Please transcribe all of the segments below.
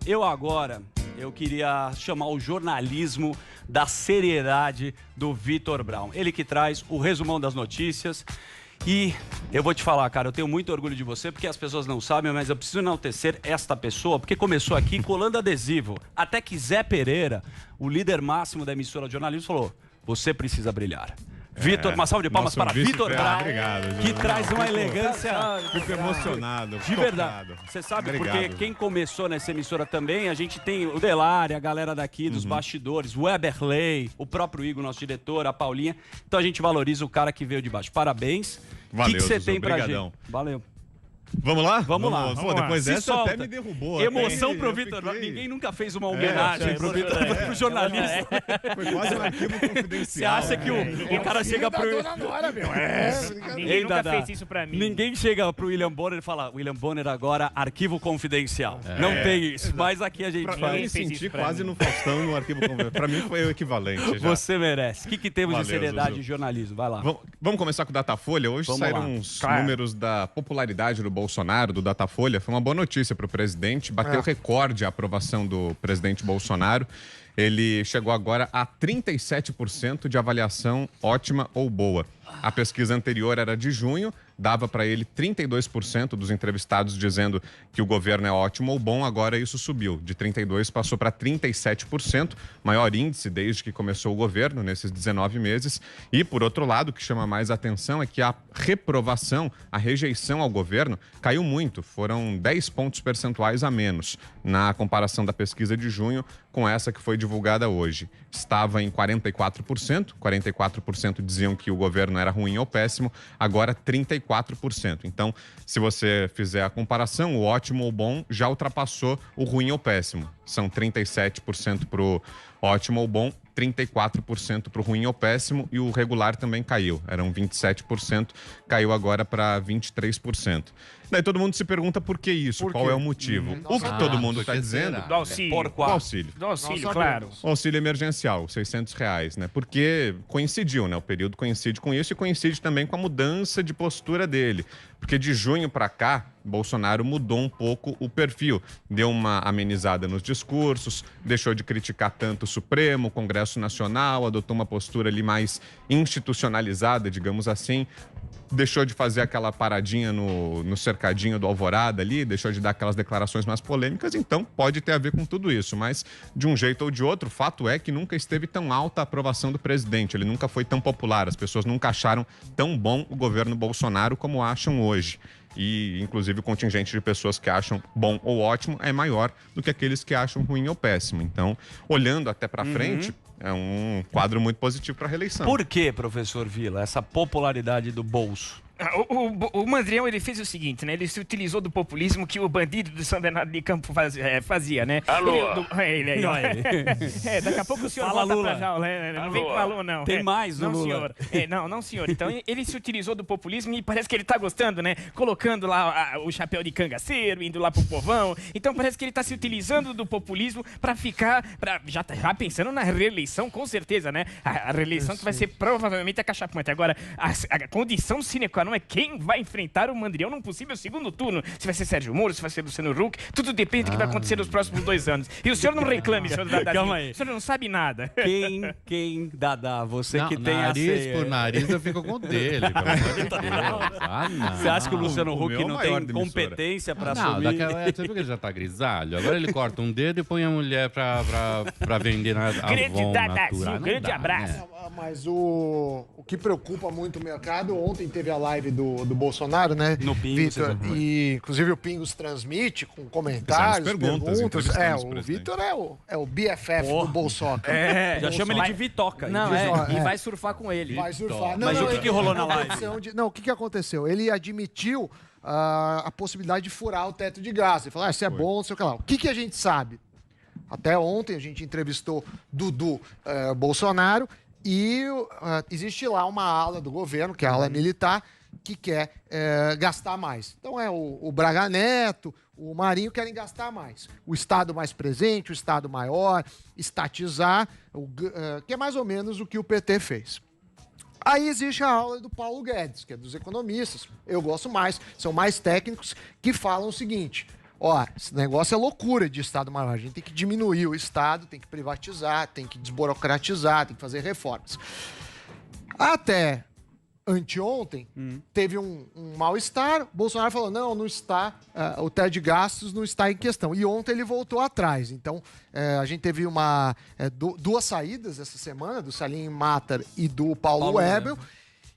eu queria chamar o jornalismo da seriedade do Vitor Braun. Ele que traz o resumão das notícias. E eu vou te falar, cara, eu tenho muito orgulho de você, porque as pessoas não sabem, mas eu preciso enaltecer esta pessoa, porque começou aqui colando adesivo. Até que Zé Pereira, o líder máximo da emissora de jornalismo, falou: você precisa brilhar. Vitor, uma salva de palmas para Vitor Braun, que traz uma elegância. Fico emocionado. De verdade. Você sabe, porque quem começou nessa emissora também, a gente tem o Delari, a galera daqui dos bastidores, o Eberley, o próprio Igor, nosso diretor, a Paulinha. Então a gente valoriza o cara que veio de baixo. Parabéns. Valeu, o que você tem pra brigadão. gente? Valeu. Vamos lá? Vamos lá. Pô, depois dessa até me derrubou. Emoção pro Vitor. Ninguém nunca fez uma homenagem pro Vitor, pro jornalista. Foi quase um arquivo confidencial. Você acha que o cara chega pro... Ninguém nunca fez isso pra mim. Ninguém chega pro William Bonner e fala: William Bonner agora, arquivo confidencial. Não tem isso, mas aqui a gente faz. faz. Eu me senti quase no Faustão, no arquivo confidencial. Pra mim foi o equivalente. Já. Você merece. O que temos de seriedade e jornalismo? Vai lá. Vamos começar com o Datafolha. Hoje saíram uns números da popularidade do Bolsonaro, do Datafolha. Foi uma boa notícia para o presidente. Bateu recorde a aprovação do presidente Bolsonaro. Ele chegou agora a 37% de avaliação ótima ou boa. A pesquisa anterior era de junho, dava para ele 32% dos entrevistados dizendo que o governo é ótimo ou bom. Agora isso subiu, de 32% passou para 37%, maior índice desde que começou o governo, nesses 19 meses. E, por outro lado, o que chama mais atenção é que a reprovação, a rejeição ao governo caiu muito. Foram 10 pontos percentuais a menos na comparação da pesquisa de junho com essa que foi divulgada hoje. Estava em 44%, 44% diziam que o governo era ruim ou péssimo, agora 34%. Então, se você fizer a comparação, o ótimo ou bom já ultrapassou o ruim ou péssimo. São 37% para o ótimo ou bom, 34% para o ruim ou péssimo, e o regular também caiu. Eram 27%, caiu agora para 23%. Daí todo mundo se pergunta por que isso, qual é o motivo. O que todo mundo está dizendo... Do auxílio. Do auxílio. Do auxílio, claro. O auxílio emergencial, R$600, né? Porque coincidiu, né? O período coincide com isso e coincide também com a mudança de postura dele. Porque de junho para cá, Bolsonaro mudou um pouco o perfil. Deu uma amenizada nos discursos, deixou de criticar tanto o Supremo, o Congresso Nacional, adotou uma postura ali mais institucionalizada, digamos assim. Deixou de fazer aquela paradinha no cercadinho do Alvorada ali, deixou de dar aquelas declarações mais polêmicas, então pode ter a ver com tudo isso. Mas, de um jeito ou de outro, o fato é que nunca esteve tão alta a aprovação do presidente, ele nunca foi tão popular, as pessoas nunca acharam tão bom o governo Bolsonaro como acham hoje. E, inclusive, o contingente de pessoas que acham bom ou ótimo é maior do que aqueles que acham ruim ou péssimo. Então, olhando até para frente, é um quadro muito positivo para a reeleição. Por que, professor Vila, essa popularidade do bolso? O Mandrião, ele fez o seguinte, né? Ele se utilizou do populismo que o bandido do São Bernardo de Campo fazia, né? Alô? Ele aí, ó. Daqui a pouco o senhor Fala, volta Lula. pra já, né? Não vem com alô, não. Tem mais, não, Lula. senhor. Não, senhor. Então, ele se utilizou do populismo e parece que ele tá gostando, né? Colocando lá o chapéu de cangaceiro, indo lá pro povão. Então, parece que ele tá se utilizando do populismo pra ficar... já pensando na reeleição, com certeza, né? A reeleição que vai ser provavelmente a cachapante. Agora, a condição sine qua non é quem vai enfrentar o Mandrião num possível segundo turno. Se vai ser Sérgio Moro, se vai ser Luciano Huck, tudo depende do que vai acontecer nos próximos 2 anos. E o senhor não reclame, senhor Dadá. Calma aí. O senhor não sabe nada. Quem, Dadá, você Não, que tem nariz por nariz eu fico com o dele, pelo amor de Deus. Não. Você acha que o Luciano o Huck meu é o não maior tem da emissora. competência pra Não, assumir? você viu que ele já tá grisalho? Agora ele corta um dedo e põe a mulher pra vender na Grande Avon Dadazinho, natural. grande abraço. Né? Mas o que preocupa muito o mercado, ontem teve a live do Bolsonaro, né? No Pingos, Vitor, e inclusive o Pingos transmite com comentários, Fizemos perguntas, entrevistamos o o presidente. Vitor é o BFF do Bolsoca. Já chama ele de Vitoca. Não, É. e vai surfar com ele. Vai surfar. Mas o que rolou na live? Não, o que aconteceu? Ele admitiu a possibilidade de furar o teto de gastos. Ele falou, isso é bom, não sei o que lá. O que a gente sabe? Até ontem a gente entrevistou Dudu Bolsonaro e existe lá uma ala do governo, que é a ala militar, que quer gastar mais. Então o Braga Neto, o Marinho querem gastar mais. O Estado mais presente, o Estado maior, estatizar, que é mais ou menos o que o PT fez. Aí existe a aula do Paulo Guedes, que é dos economistas. Eu gosto mais, são mais técnicos, que falam o seguinte: ó, esse negócio é loucura de Estado maior. A gente tem que diminuir o Estado, tem que privatizar, tem que desburocratizar, tem que fazer reformas. Até anteontem, teve um mal-estar. Bolsonaro falou, não está, o teto de gastos não está em questão. E ontem ele voltou atrás. Então, a gente teve duas saídas essa semana, do Salim Matar e do Paulo Webel.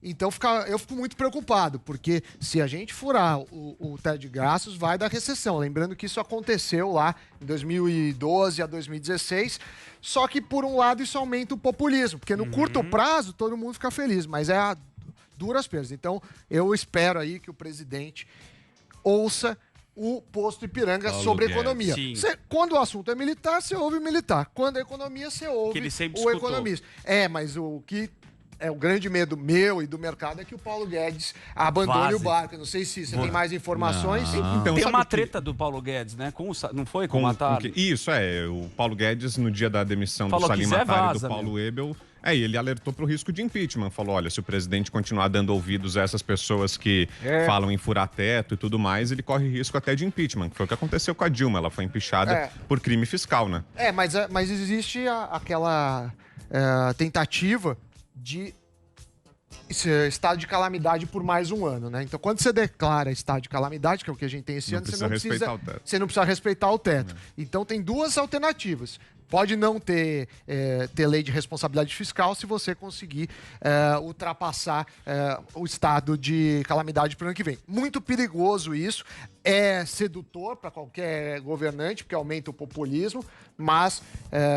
Então, eu fico muito preocupado, porque se a gente furar o teto de gastos, vai dar recessão. Lembrando que isso aconteceu lá em 2012 a 2016, só que, por um lado, isso aumenta o populismo, porque no curto prazo todo mundo fica feliz, mas é a duras penas. Então, eu espero aí que o presidente ouça o posto Ipiranga sobre economia. Quando o assunto é militar, você ouve o militar. Quando é economia, você ouve o economista. Mas o que é o grande medo meu e do mercado é que o Paulo Guedes abandone o barco. Eu não sei se você tem mais informações. Então, tem uma treta do Paulo Guedes, né? Não foi com o Matar? Isso, o Paulo Guedes, no dia da demissão do Salim Matar e do Paulo Webel, ele alertou para o risco de impeachment. Falou, olha, se o presidente continuar dando ouvidos a essas pessoas que falam em furar teto e tudo mais, ele corre risco até de impeachment. Foi o que aconteceu com a Dilma. Ela foi empichada por crime fiscal, né? Mas existe aquela tentativa de estado de calamidade por mais um ano, né? Então, quando você declara estado de calamidade, que é o que a gente tem esse ano, você não precisa respeitar o teto. Então, tem duas alternativas. Pode não ter lei de responsabilidade fiscal se você conseguir ultrapassar o estado de calamidade para o ano que vem. Muito perigoso isso. É sedutor para qualquer governante, porque aumenta o populismo, mas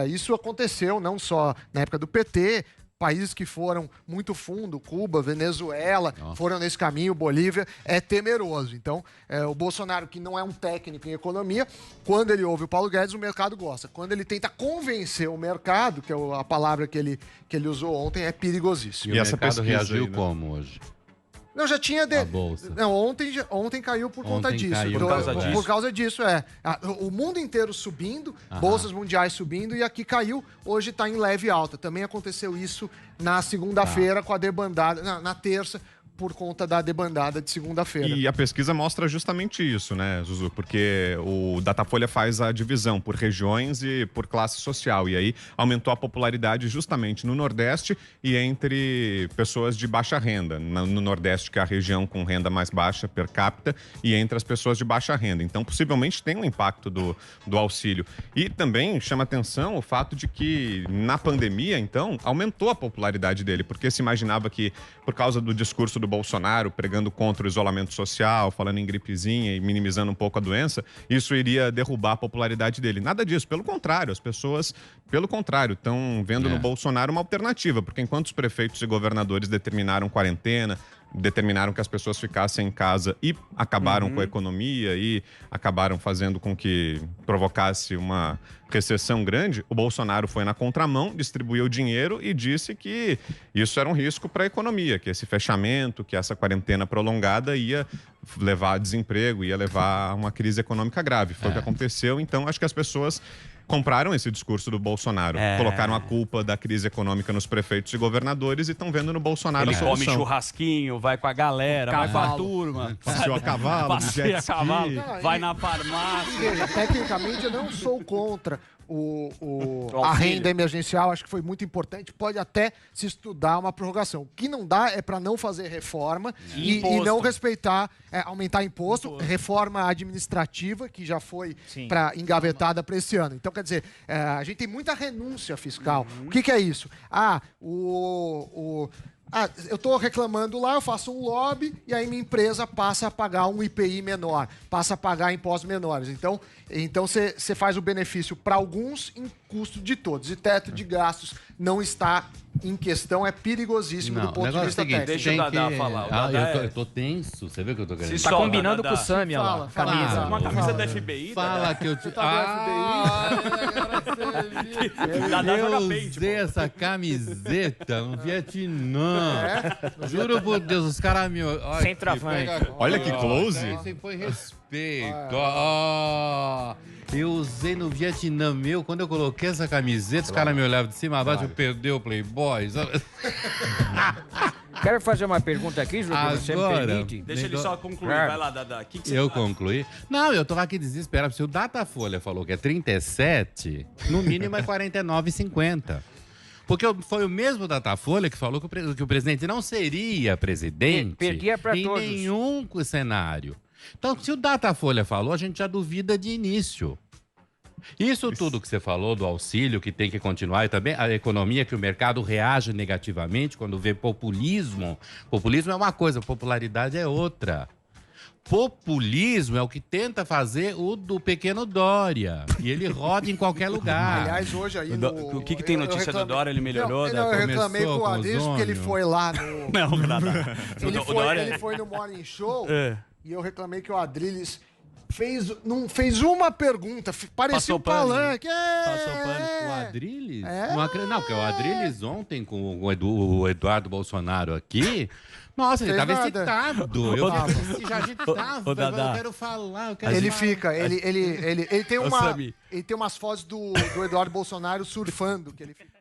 isso aconteceu não só na época do PT. Países que foram muito fundo, Cuba, Venezuela, foram nesse caminho, Bolívia, é temeroso. Então, o Bolsonaro, que não é um técnico em economia, quando ele ouve o Paulo Guedes, o mercado gosta. Quando ele tenta convencer o mercado, que é a palavra que ele usou ontem, é perigosíssimo. E essa pesquisa reagiu aí, né? Como hoje? Não, já tinha... A bolsa. Não, ontem caiu por conta disso. Por causa disso, O mundo inteiro subindo, bolsas mundiais subindo, e aqui caiu, hoje está em leve alta. Também aconteceu isso na segunda-feira com a debandada, na terça, por conta da debandada de segunda-feira. E a pesquisa mostra justamente isso, né, Zuzu? Porque o Datafolha faz a divisão por regiões e por classe social. E aí aumentou a popularidade justamente no Nordeste e entre pessoas de baixa renda. No Nordeste, que é a região com renda mais baixa per capita, e entre as pessoas de baixa renda. Então, possivelmente tem um impacto do auxílio. E também chama atenção o fato de que na pandemia, então, aumentou a popularidade dele. Porque se imaginava que, por causa do discurso do Bolsonaro pregando contra o isolamento social, falando em gripezinha e minimizando um pouco a doença, isso iria derrubar a popularidade dele. Nada disso, pelo contrário, as pessoas, estão vendo no Bolsonaro uma alternativa, porque enquanto os prefeitos e governadores determinaram quarentena, determinaram que as pessoas ficassem em casa e acabaram com a economia e acabaram fazendo com que provocasse uma recessão grande, o Bolsonaro foi na contramão, distribuiu dinheiro e disse que isso era um risco para a economia, que esse fechamento, que essa quarentena prolongada ia levar a desemprego, ia levar a uma crise econômica grave. Foi o que aconteceu, então acho que as pessoas compraram esse discurso do Bolsonaro, colocaram a culpa da crise econômica nos prefeitos e governadores e estão vendo no Bolsonaro a solução. Ele come churrasquinho, vai com a galera, vai com a turma. Passeou a cavalo, passeia a cavalo, vai na farmácia. Tecnicamente, eu não sou contra a renda emergencial, acho que foi muito importante. Pode até se estudar uma prorrogação. O que não dá é para não fazer reforma e não respeitar, aumentar imposto, reforma administrativa, que já foi engavetada para esse ano. Então, quer dizer, a gente tem muita renúncia fiscal. O que é isso? Eu estou reclamando lá, eu faço um lobby e aí minha empresa passa a pagar um IPI menor, passa a pagar impostos menores. Então você faz o benefício para alguns em custo de todos. E teto de gastos não está em questão, é perigosíssimo do ponto de vista técnico. Deixa o Dadá falar. Eu tô tenso, você vê o que eu tô querendo dizer? Tá combinando com o Sami, ó lá. Camisa. Uma camisa da FBI. Fala que eu te... Eu usei essa camiseta no Vietnã. Juro por Deus, os caras me... Centroavante. Olha que close. Você põe respeito. Eu usei no Vietnã, quando eu coloquei essa camiseta, os caras me olhavam de cima a baixo, eu perdi o Playboy. quero fazer uma pergunta aqui, Júlio, você me permite? Deixa ele só concluir. Vai lá, Dada. Que eu concluí? Não, eu tô aqui desesperado. Se o Datafolha falou que é 37, no mínimo é 49,50. Porque foi o mesmo Datafolha que falou que o presidente não seria presidente Perdia pra em todos. nenhum cenário. Então, se o Datafolha falou, a gente já duvida de início. Isso tudo que você falou do auxílio, que tem que continuar, e também a economia, que o mercado reage negativamente quando vê populismo. Populismo é uma coisa, popularidade é outra. Populismo é o que tenta fazer o do pequeno Dória. E ele roda em qualquer lugar. Aliás, hoje aí O que tem notícia do Dória? Ele melhorou? Não, eu reclamei com o Adriles porque ele foi lá no... Não, nada. Ele foi no Morning Show e eu reclamei que o Adriles não fez uma pergunta. Parecia um palanque. Passou pano. O Adriles? Não, porque o Adriles ontem com o Eduardo Bolsonaro aqui... Nossa, ele tava excitado. Eu quero falar. Ele tem umas fotos do Eduardo Bolsonaro surfando. Que ele fica.